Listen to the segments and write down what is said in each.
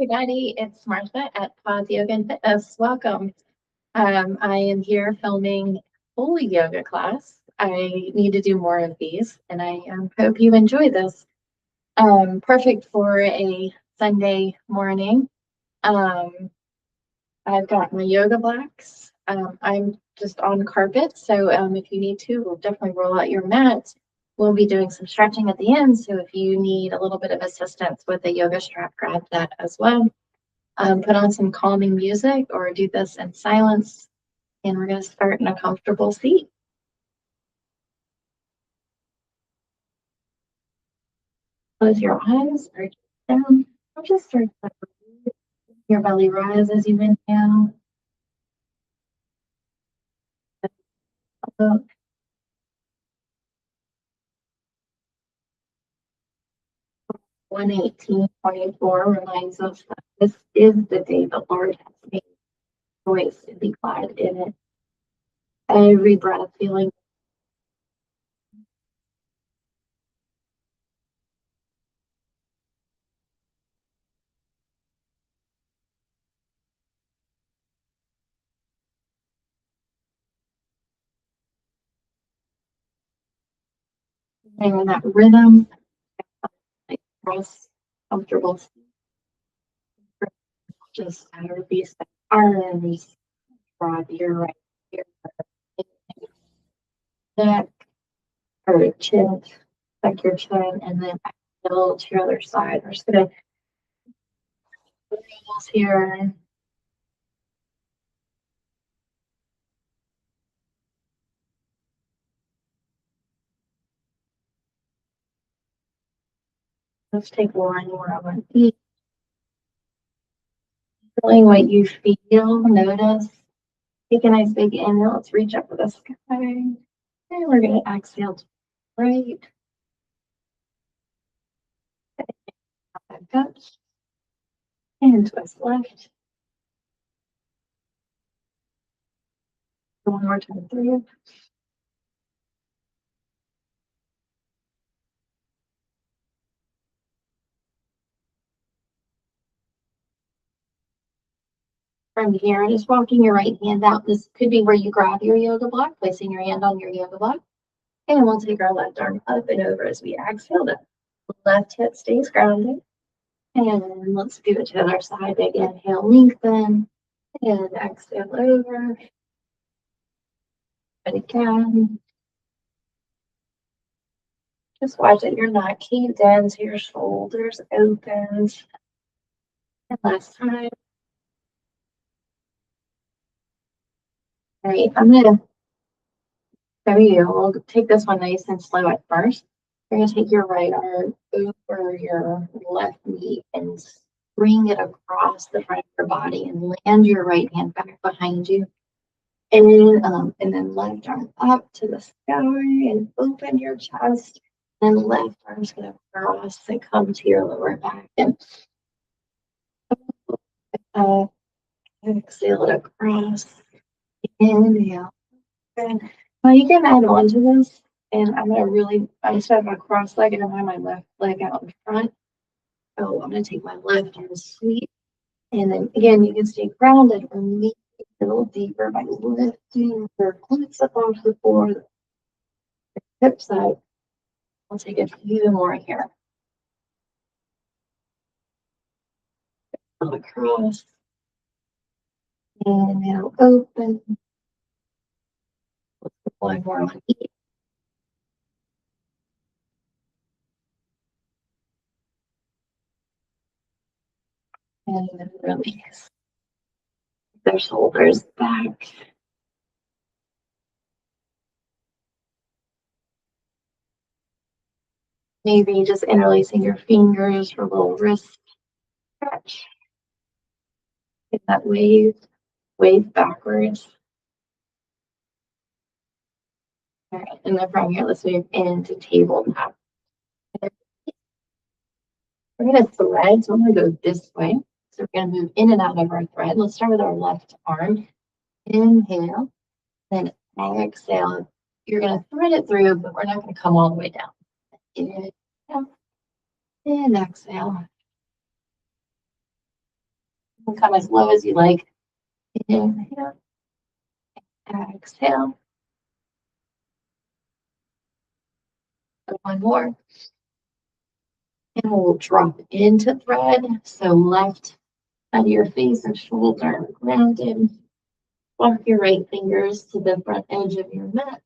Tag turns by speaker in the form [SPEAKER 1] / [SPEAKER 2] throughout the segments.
[SPEAKER 1] everybody. It's Martha at Pause Yoga and Fitness. Welcome. I am here filming Holy Yoga class. I need to do more of these, and I hope you enjoy this. Perfect for a Sunday morning. I've got my yoga blocks. I'm just on carpet, so if you need to, we'll definitely roll out your mat. We'll be doing some stretching at the end, so if you need a little bit of assistance with the yoga strap, grab that as well. Put on some calming music or do this in silence, and we're going to start in a comfortable seat. Close your eyes or down. Or just start your belly rise as you inhale. Up. 1:18:24 reminds us that this is the day the Lord has made. Choice to be glad in it. Every breath feeling. In that rhythm, like cross comfortable. Just release the arms, draw your right ear, neck, or chin, like your chin, and then exhale to your other side. We're just gonna breathe here. Let's take one more on each. Feeling what you feel, notice. Take a nice big inhale. Let's reach up for the sky. And we're going to exhale to the right. Back up. And twist left. One more time through. From here, just walking your right hand out. This could be where you grab your yoga block, placing your hand on your yoga block. And we'll take our left arm up and over as we exhale. The left hip stays grounded. And let's do it to the other side. Big inhale, lengthen. And exhale over. And again. Just watch that you're not caved in, so your shoulders opened. And last time. All right, I'm going to show you. We'll take this one nice and slow at first. You're going to take your right arm over your left knee and bring it across the front of your body and land your right hand back behind you. And then left arm up to the sky and open your chest. And left arm's going to cross and come to your lower back. And exhale it across. Inhale. And now you can add on to this. And I'm going to I just have my cross leg and I have my left leg out in front. So I'm going to take my left arm sweep. And then again, you can stay grounded or lean a little deeper by lifting your glutes up onto the floor, the hips out. I'll take a few more here. Across. Inhale, open. Let's put one more on each. And then release. Their shoulders back. Maybe just interlacing your fingers for a little wrist stretch. Get that wave backwards. All right, and then from here, let's move into tabletop. We're going to thread, so I'm going to go this way. So we're going to move in and out of our thread. Let's start with our left arm. Inhale, then exhale. You're going to thread it through, but we're not going to come all the way down. Inhale, and exhale. You can come as low as you like. Inhale, exhale. And one more. And we'll drop into thread. So left side of your face and shoulder grounded. Walk your right fingers to the front edge of your mat.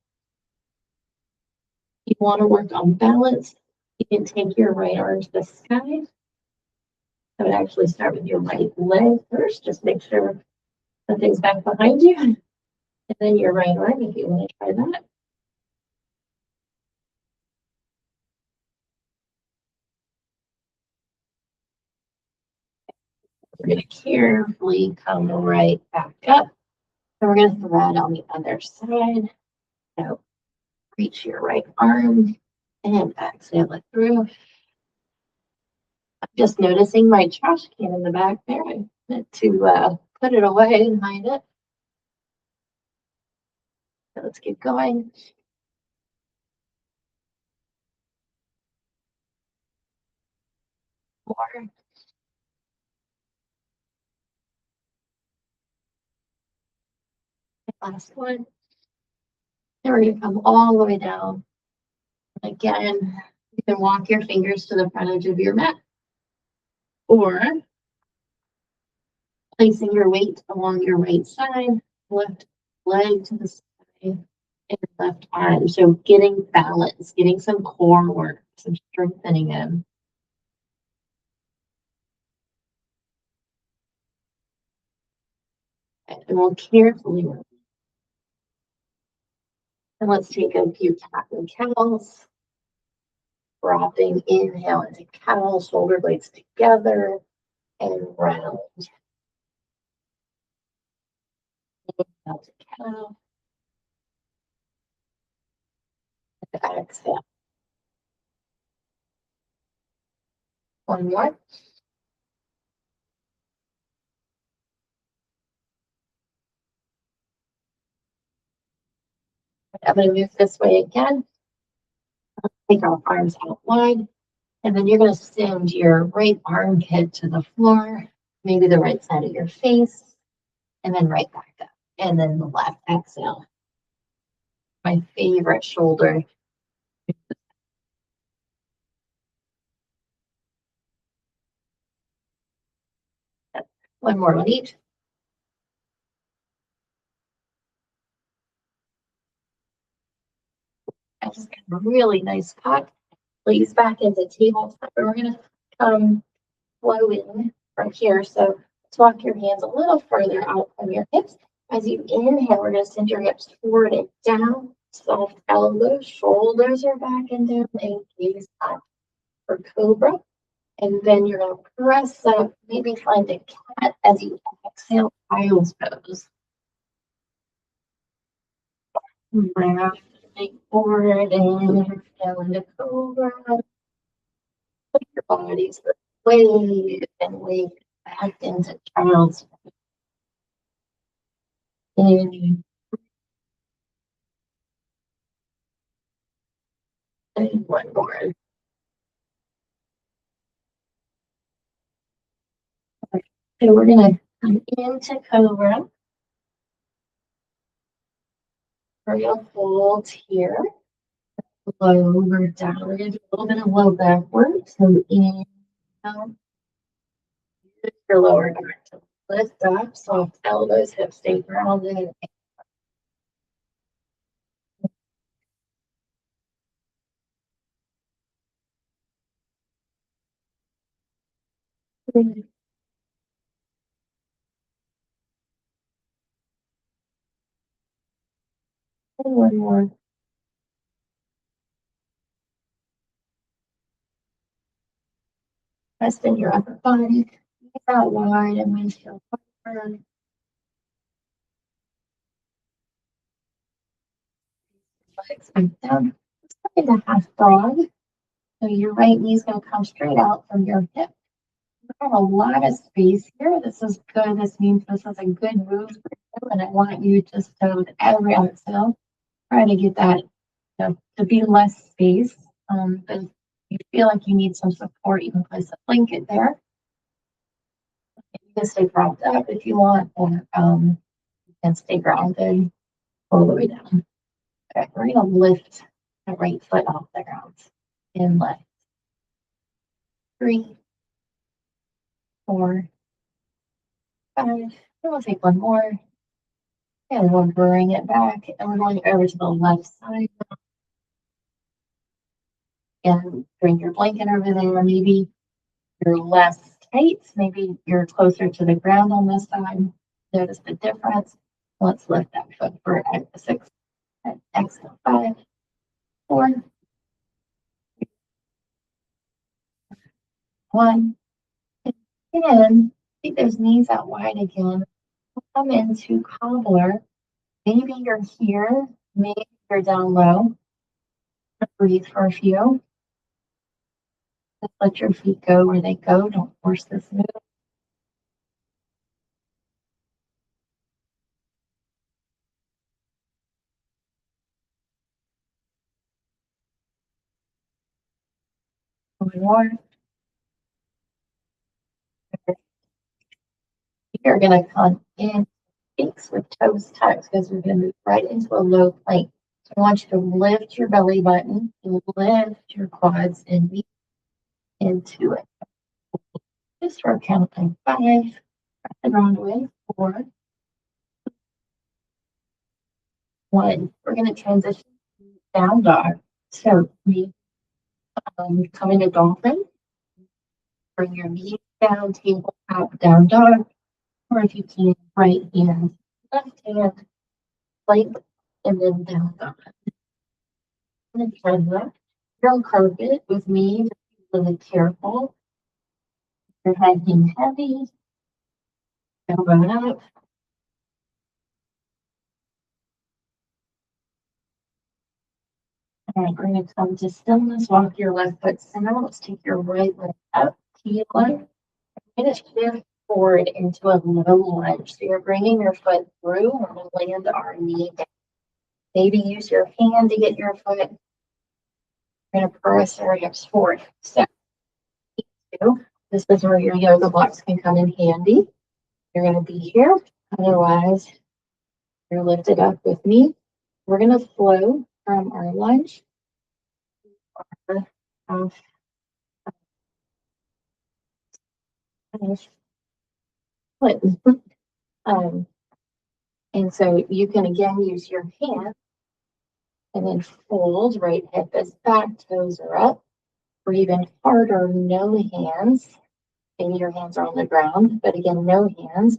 [SPEAKER 1] You want to work on balance. You can take your right arm to the sky. I would actually start with your right leg first. Just make sure nothing's back behind you. And then your right arm, if you want to try that. We're going to carefully come right back up. And we're going to thread on the other side. So reach your right arm and exhale it through. I'm just noticing my trash can in the back there. I meant to put it away and hide it. So let's keep going. More. Last one. And we're going to come all the way down. Again, you can walk your fingers to the front edge of your mat, or placing your weight along your right side, left leg to the side, and left arm. So getting balance, getting some core work, some strengthening in. And we'll carefully work. And let's take a few cat and cows. Dropping, inhale into cow, shoulder blades together, and round. Inhale to cow. And exhale. One more. I'm going to move this way again. Take our arms out wide. And then you're going to send your right armpit to the floor, maybe the right side of your face, and then right back up. And then the left exhale. My favorite shoulder. One more on each. I just got a really nice tuck. Lays back into tabletop. We're going to come floating from here. So let's walk your hands a little further out from your hips. As you inhale, we're going to send your hips forward and down. Soft elbows, shoulders are back and down, and gaze up for cobra. And then you're going to press up, maybe find a cat as you exhale, child's pose. Rounding forward and exhale into cobra. Put your bodies wave and wave back into child's pose. And one more. So we're going to come into cobra. We're going to hold here. Low over down. We're going to do a little bit of low backward. So inhale. Use your lower back to lift up. Soft elbows, hips stay grounded. And one more. Rest in your upper body. Knees out wide and windshield forward. Legs back down. Step into half dog. So your right knee is going to come straight out from your hip. You have a lot of space here. This is good. This means this is a good move for you. And I want you just to, with every exhale, try to get that to be less space. But if you feel like you need some support, you can place a blanket there. can stay propped up if you want, or you can stay grounded all the way down. Okay, we're gonna lift the right foot off the ground and lift. 3, 4, 5. And we'll take one more. And we'll bring it back, and we're going over to the left side and bring your blanket over there. Maybe you're less tight, maybe you're closer to the ground on this side. Notice the difference. Let's lift that foot for 6, exhale, 5, 4, 1. And take those knees out wide again. Come into cobbler. Maybe you're here, maybe you're down low. Breathe for a few. Just let your feet go where they go. Don't force this move. One more. You're going to come in peaks with toes tucked because we're going to move right into a low plank. So I want you to lift your belly button, lift your quads, and be into it. Just for a count of 5, the round way, 4, 1. We're going to transition to down dog. So we come into dolphin. Bring your knees down, table out, down dog. Or if you can, right hand, left hand, plank, and then down dog. And then try that. You're on carpet with me, just be really careful. Your head being heavy, elbow up. All right, we're going to come to stillness. Walk your left foot center. Let's take your right leg up, heel up. We're going to shift forward into a low lunge. So you're bringing your foot through, and we'll land our knee down. Maybe use your hand to get your foot. We're going to press our hips forward. So, this is where your yoga blocks can come in handy. You're going to be here. Otherwise, you're lifted up with me. We're going to flow from our lunge to our foot. And so you can again use your hand and then fold. Right hip is back, toes are up. Or even harder, no hands. Maybe your hands are on the ground, but again, no hands.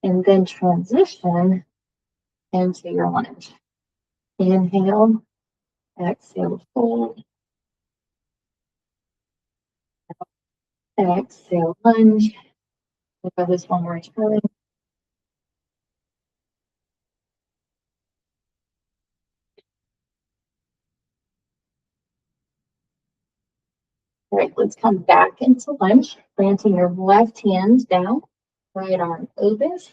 [SPEAKER 1] And then transition into your lunge. Inhale, exhale, fold. Exhale, lunge. We'll go this one more time. All right, let's come back into lunge. Planting your left hand down, right arm opens.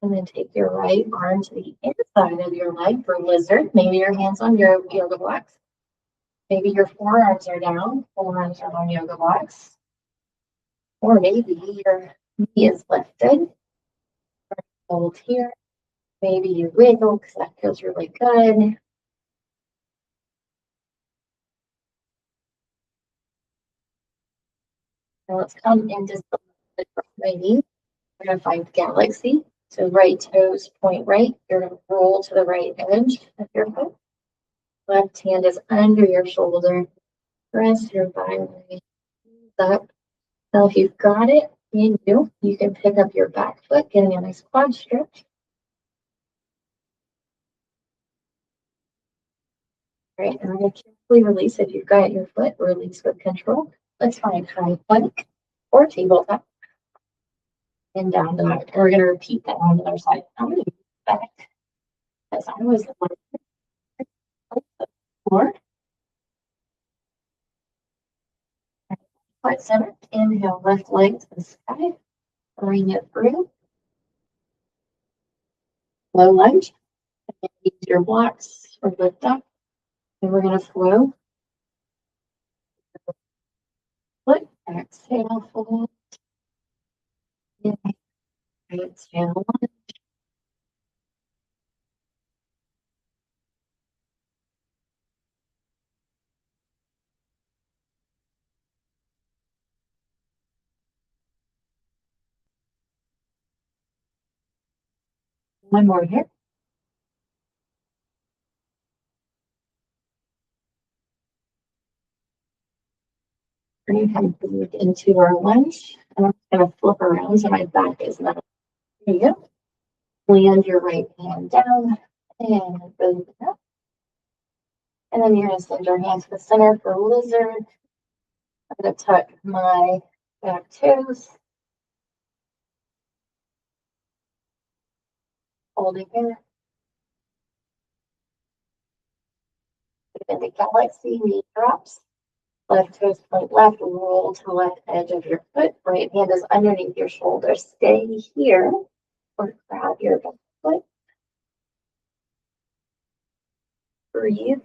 [SPEAKER 1] And then take your right arm to the inside of your leg for lizard. Maybe your hands on your yoga blocks. Maybe your forearms are down, forearms are on yoga blocks. Or maybe your knee is lifted. Hold here. Maybe you wiggle because that feels really good. Now let's come into the right knee. We're going to find galaxy. So right toes point right. You're going to roll to the right edge of your foot. Left hand is under your shoulder. Press your thigh up. Now, if you've got it in you, you can pick up your back foot, getting a nice quad stretch. All right, and we're going to carefully release. If you've got your foot, release with control. Let's find high plank or tabletop and down dog. And we're going to repeat that on the other side. I'm going to move back as I was on the floor. Quite center. Inhale, left leg to the sky. Bring it through. Low lunge. Use your blocks or lift up. And we're going to flow. Foot, exhale, fold. Exhale. One more here. Bring head forward into our lunge. And I'm going to flip around so my back is not. There you go. Land your right hand down and both up. And then you're going to send your hands to the center for lizard. I'm going to tuck my back toes. Holding here. Into galaxy, knee drops. Left toes point left, roll to left edge of your foot. Right hand is underneath your shoulder. Stay here or grab your back foot. Breathe.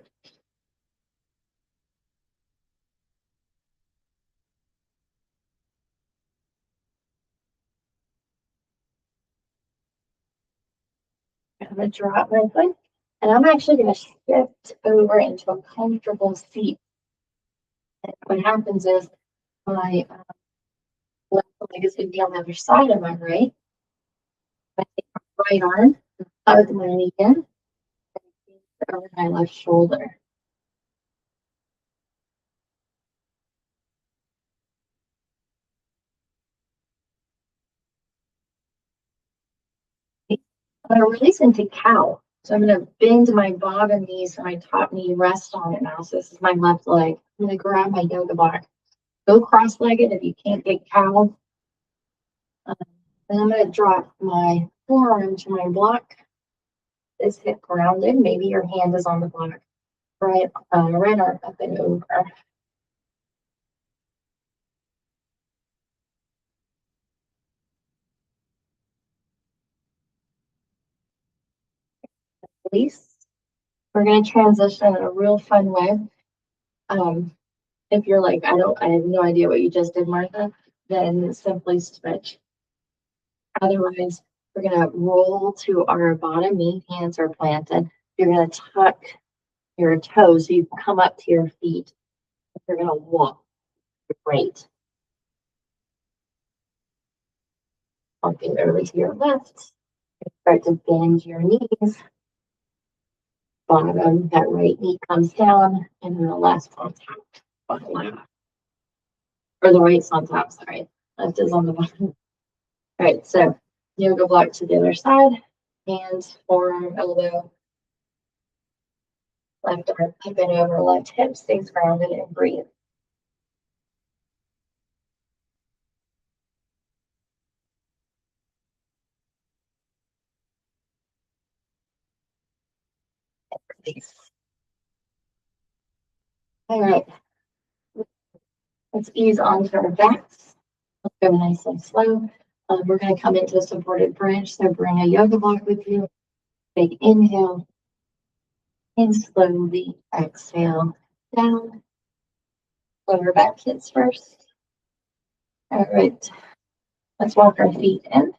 [SPEAKER 1] I'm going to drop my foot. And I'm actually going to shift over into a comfortable seat. And what happens is my left leg is going to be on the other side of my right. I take my right arm, hug my knee in, and over my left shoulder. I'm going to release into cow. So I'm going to bend my bottom knee so my top knee rests on it now. So this is my left leg. I'm going to grab my yoga block. Go cross-legged if you can't get cow. Then I'm going to drop my forearm to my block. This hip grounded. Maybe your hand is on the block. Right arm up and over. Release. We're going to transition in a real fun way. If you're like, I have no idea what you just did, Martha, then simply switch. Otherwise, we're going to roll to our bottom knee, hands are planted. You're going to tuck your toes so you come up to your feet. You're going to walk. Great. Walking over to your left. Start to bend your knees. Bottom, that right knee comes down, and then the left on top. Or the right's on top, sorry. Left is on the bottom. All right, so yoga block to the other side. Hands, forearm, elbow. Left arm up and over, left hip stays grounded, and breathe. Release. All right, let's ease onto our backs. Let's go nice and slow. We're going to come into a supported bridge, so bring a yoga block with you. Big inhale, and slowly exhale down. Lower back hits first. All right, let's walk our feet in.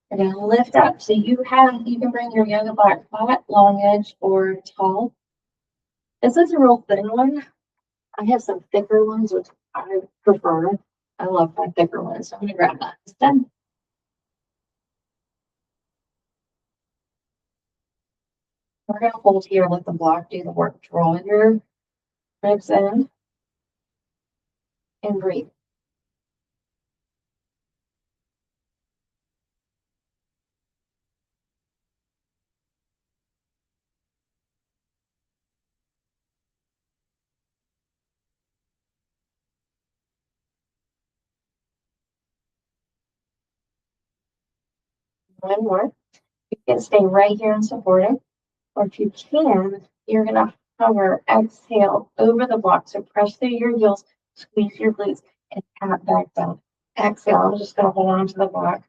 [SPEAKER 1] We're going to lift up. So you can bring your yoga block flat, long edge, or tall. This is a real thin one. I have some thicker ones, which I prefer. I love my thicker ones. So I'm going to grab that instead. We're going to hold here, let the block do the work. Draw your ribs in and breathe. One more. You can stay right here and support it. Or if you can, you're going to hover, exhale over the block. So press through your heels, squeeze your glutes, and tap back down. Exhale. I'm just going to hold on to the block.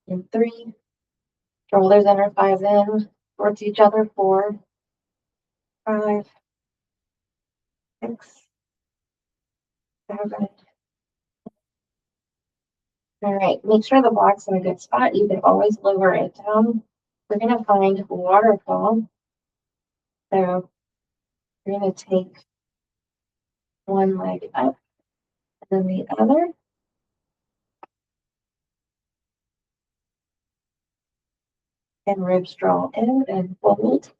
[SPEAKER 1] In 3, draw those inner thighs in towards each other. 4, 5, 6, 7, All right, make sure the block's in a good spot. You can always lower it down. We're going to find waterfall. So we're going to take one leg up and then the other. And ribs draw in and fold.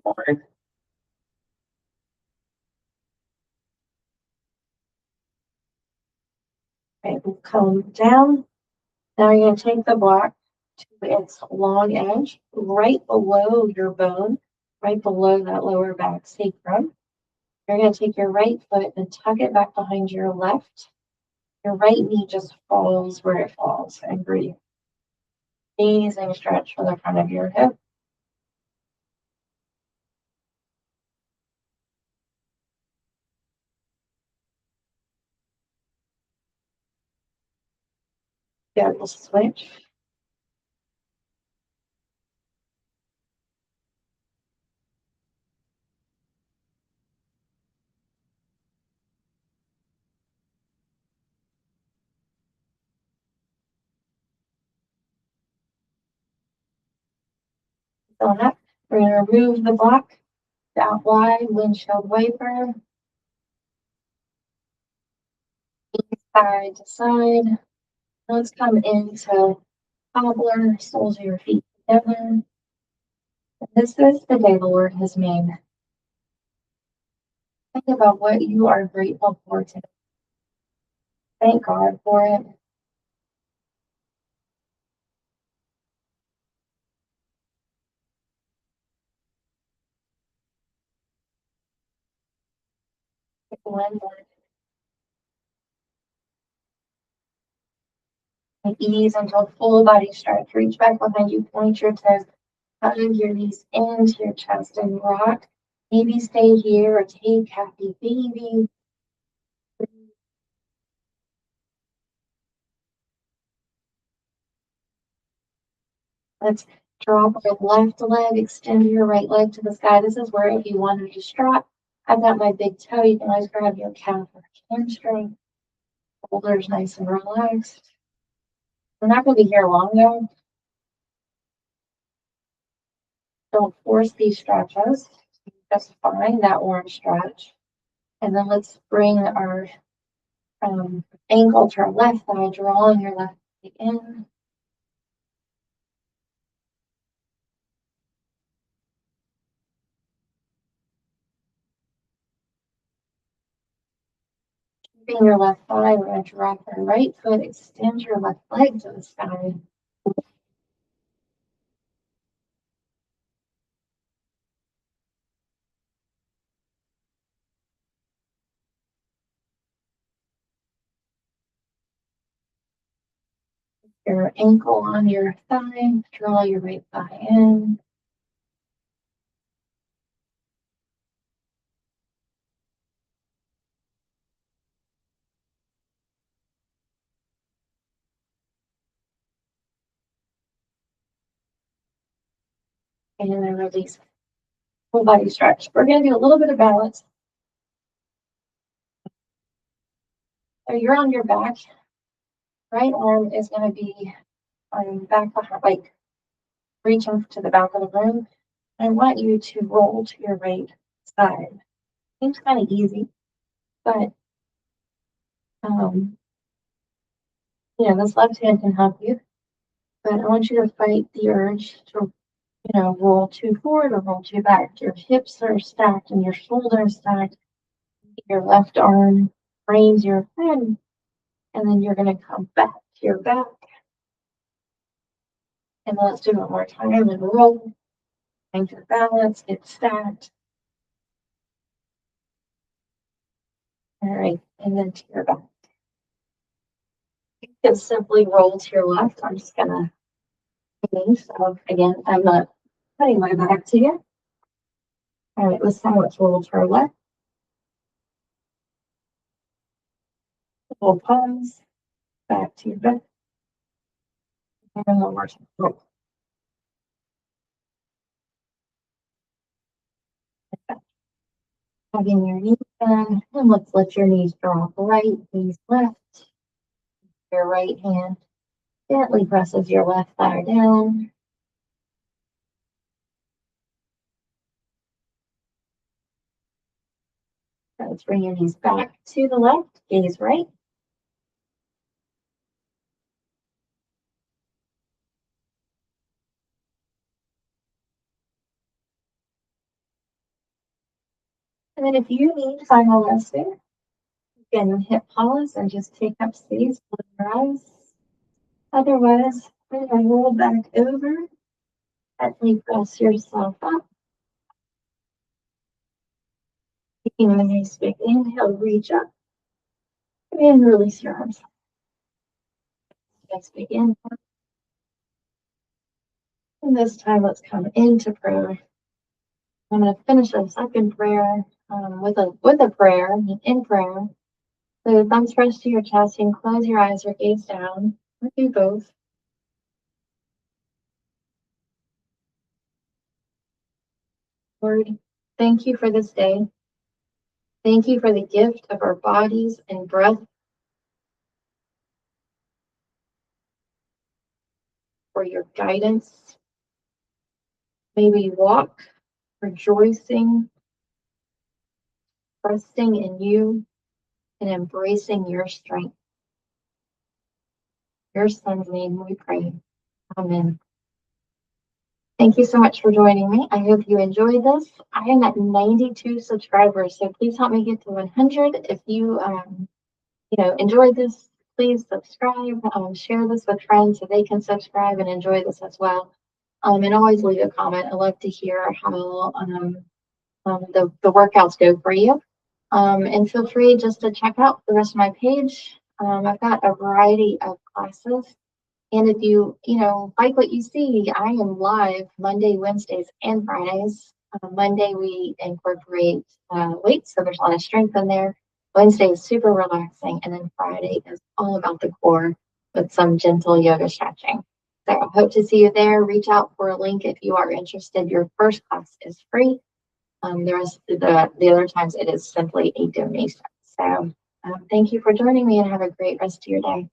[SPEAKER 1] Forward. Okay, we'll come down. Now you're going to take the block to its long edge, right below your bone, right below that lower back sacrum. You're going to take your right foot and tuck it back behind your left. Your right knee just falls where it falls and breathe. Amazing stretch for the front of your hip. Yeah, we'll switch. On up. We're going to remove the block, the out wide windshield wiper, side to side. Let's come into cobbler, soles of your feet together. This is the day the Lord has made. Think about what you are grateful for today. Thank God for it. One more. And ease into a full body stretch. Reach back behind you, point your toes, hug your knees into your chest and rock. Maybe stay here or take happy baby. Let's drop our left leg, extend your right leg to the sky. This is where if you wanted to strap, I've got my big toe. You can always grab your calf or hamstring. Shoulders nice and relaxed. We're not going to be here long though. Don't force these stretches. Just find that warm stretch. And then let's bring our ankle to our left thigh, drawing your left leg in. Keeping your left thigh, we're going to drop our right foot, extend your left leg to the sky. Your ankle on your thigh, draw your right thigh in. And then release. Full body stretch. We're going to do a little bit of balance. So you're on your back. Right arm is going to be on back behind, like reaching to the back of the room. I want you to roll to your right side. Seems kind of easy, but this left hand can help you. But I want you to fight the urge to, roll too forward or roll too back. Your hips are stacked and your shoulders stacked. Your left arm frames your head, and then you're going to come back to your back. And let's do it one more time and roll. Find your balance, get stacked. All right, and then to your back. You can simply roll to your left. I'm just gonna so again, I'm not putting my back to you. All right, let's now let's roll to our left. Little pause, back to your back. And one more time. Roll. Hugging your knees in, and let's let your knees drop right, knees left. Your right hand gently presses your left thigh down. Let's bring your knees back to the left, gaze right. And then if you need final resting, you can hit pause and just take up space, close your eyes. Otherwise, we're going to roll back over, gently press yourself up. Taking a nice big inhale, reach up and release your arms. Nice big inhale. And this time, let's come into prayer. I'm going to finish a second prayer with a prayer, in prayer. So thumbs pressed to your chest and close your eyes or gaze down, or do both. Lord, thank you for this day. Thank you for the gift of our bodies and breath, for your guidance. May we walk rejoicing, trusting in you, and embracing your strength. In your son's name we pray. Amen. Thank you so much for joining me. I hope you enjoyed this. I am at 92 subscribers, so please help me get to 100. If you enjoyed this, please subscribe, share this with friends so they can subscribe and enjoy this as well. And always leave a comment. I love to hear how the workouts go for you. And feel free just to check out the rest of my page. I've got a variety of classes. And if you like what you see, I am live Monday, Wednesdays, and Fridays. Monday, we incorporate weights, so there's a lot of strength in there. Wednesday is super relaxing. And then Friday is all about the core with some gentle yoga stretching. So I hope to see you there. Reach out for a link if you are interested. Your first class is free. The other times it is simply a donation. So thank you for joining me and have a great rest of your day.